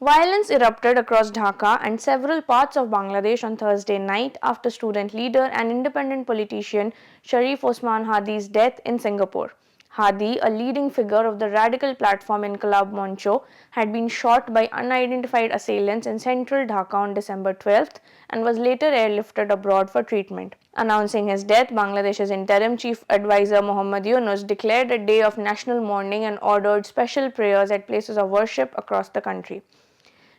Violence erupted across Dhaka and several parts of Bangladesh on Thursday night after student leader and independent politician Sharif Osman Hadi's death in Singapore. Hadi, a leading figure of the radical platform Inquilab Moncho, had been shot by unidentified assailants in central Dhaka on December 12th and was later airlifted abroad for treatment. Announcing his death, Bangladesh's interim chief advisor Muhammad Yunus declared a day of national mourning and ordered special prayers at places of worship across the country.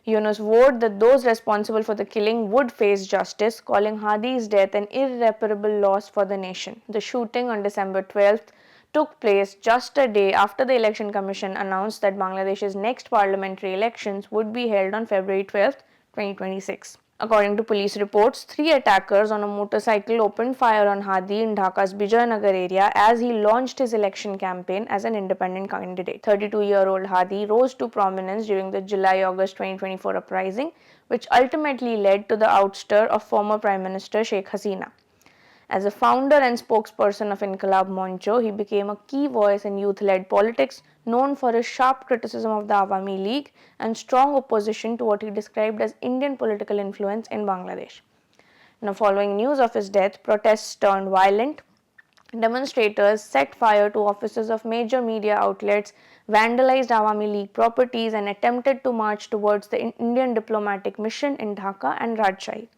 Yunus vowed that those responsible for the killing would face justice, calling Hadi's death an irreparable loss for the nation. The shooting on December 12th took place just a day after the Election Commission announced that Bangladesh's next parliamentary elections would be held on February 12, 2026. According to police reports, 3 attackers on a motorcycle opened fire on Hadi in Dhaka's Bijaynagar area as he launched his election campaign as an independent candidate. 32-year-old Hadi rose to prominence during the July-August 2024 uprising, which ultimately led to the ouster of former Prime Minister Sheikh Hasina. As a founder and spokesperson of Inquilab Moncho, he became a key voice in youth-led politics, known for his sharp criticism of the Awami League and strong opposition to what he described as Indian political influence in Bangladesh. Now, following news of his death, protests turned violent. Demonstrators set fire to offices of major media outlets, vandalized Awami League properties, and attempted to march towards the Indian diplomatic mission in Dhaka and Rajshahi.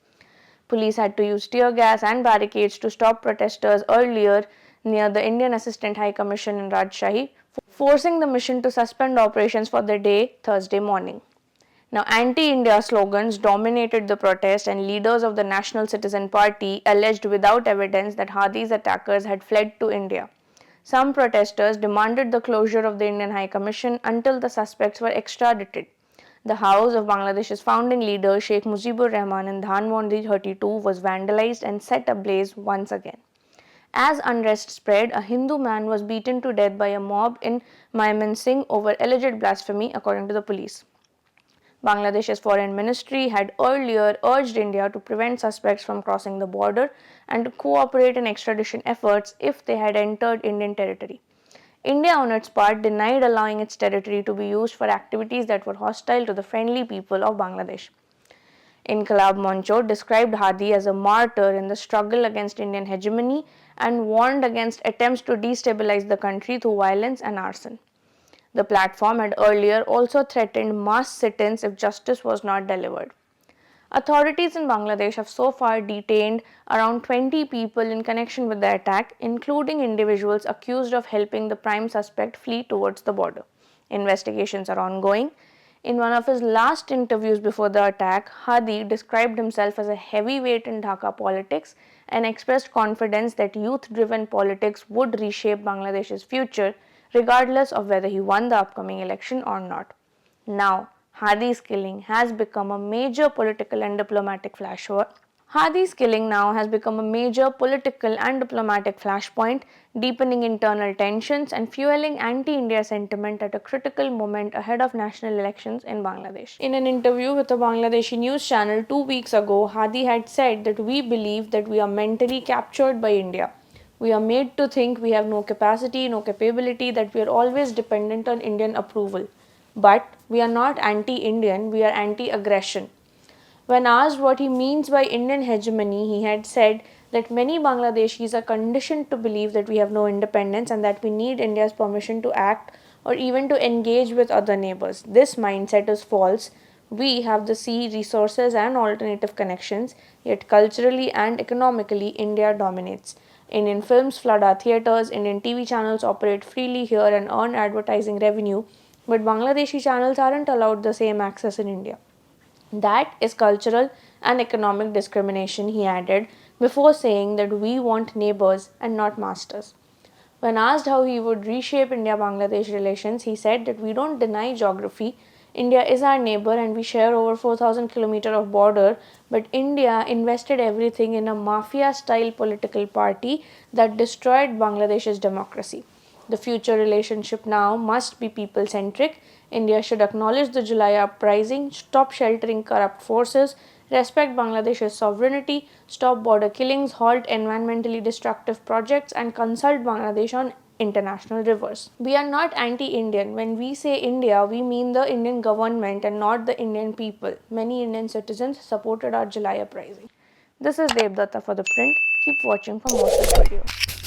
Police had to use tear gas and barricades to stop protesters earlier near the Indian Assistant High Commission in Rajshahi, forcing the mission to suspend operations for the day Thursday morning. Now, anti-India slogans dominated the protest, and leaders of the National Citizen Party alleged without evidence that Hadi's attackers had fled to India. Some protesters demanded the closure of the Indian High Commission until the suspects were extradited. The house of Bangladesh's founding leader Sheikh Mujibur Rahman in Dhanmondi 32 was vandalized and set ablaze once again. As unrest spread, a Hindu man was beaten to death by a mob in Mymensingh over alleged blasphemy, according to the police. Bangladesh's foreign ministry had earlier urged India to prevent suspects from crossing the border and to cooperate in extradition efforts if they had entered Indian territory. India, on its part, denied allowing its territory to be used for activities that were hostile to the friendly people of Bangladesh. Inquilab Moncho described Hadi as a martyr in the struggle against Indian hegemony and warned against attempts to destabilize the country through violence and arson. The platform had earlier also threatened mass sit-ins if justice was not delivered. Authorities in Bangladesh have so far detained around 20 people in connection with the attack, including individuals accused of helping the prime suspect flee towards the border. Investigations are ongoing. In one of his last interviews before the attack, Hadi described himself as a heavyweight in Dhaka politics and expressed confidence that youth-driven politics would reshape Bangladesh's future, regardless of whether he won the upcoming election or not. Now, Hadi's killing has become a major political and diplomatic flashpoint. Hadi's killing now has become a major political and diplomatic flashpoint, deepening internal tensions and fueling anti-India sentiment at a critical moment ahead of national elections in Bangladesh. In an interview with a Bangladeshi news channel 2 weeks ago, Hadi had said that we believe that we are mentally captured by India. We are made to think we have no capacity, no capability, that we are always dependent on Indian approval. But we are not anti-Indian, we are anti-aggression. When asked what he means by Indian hegemony, he had said that many Bangladeshis are conditioned to believe that we have no independence and that we need India's permission to act or even to engage with other neighbors. This mindset is false. We have the sea, resources, and alternative connections, yet culturally and economically, India dominates. Indian films flood our theatres, Indian TV channels operate freely here and earn advertising revenue, but Bangladeshi channels aren't allowed the same access in India. That is cultural and economic discrimination, he added, before saying that we want neighbors and not masters. When asked how he would reshape India-Bangladesh relations, he said that we don't deny geography. India is our neighbor and we share over 4,000 kilometers of border, but India invested everything in a mafia-style political party that destroyed Bangladesh's democracy. The future relationship now must be people-centric. India should acknowledge the July uprising, stop sheltering corrupt forces, respect Bangladesh's sovereignty, stop border killings, halt environmentally destructive projects, and consult Bangladesh on international rivers. We are not anti-Indian. When we say India, we mean the Indian government and not the Indian people. Many Indian citizens supported our July uprising. This is Debdutta for The Print. Keep watching for more such videos.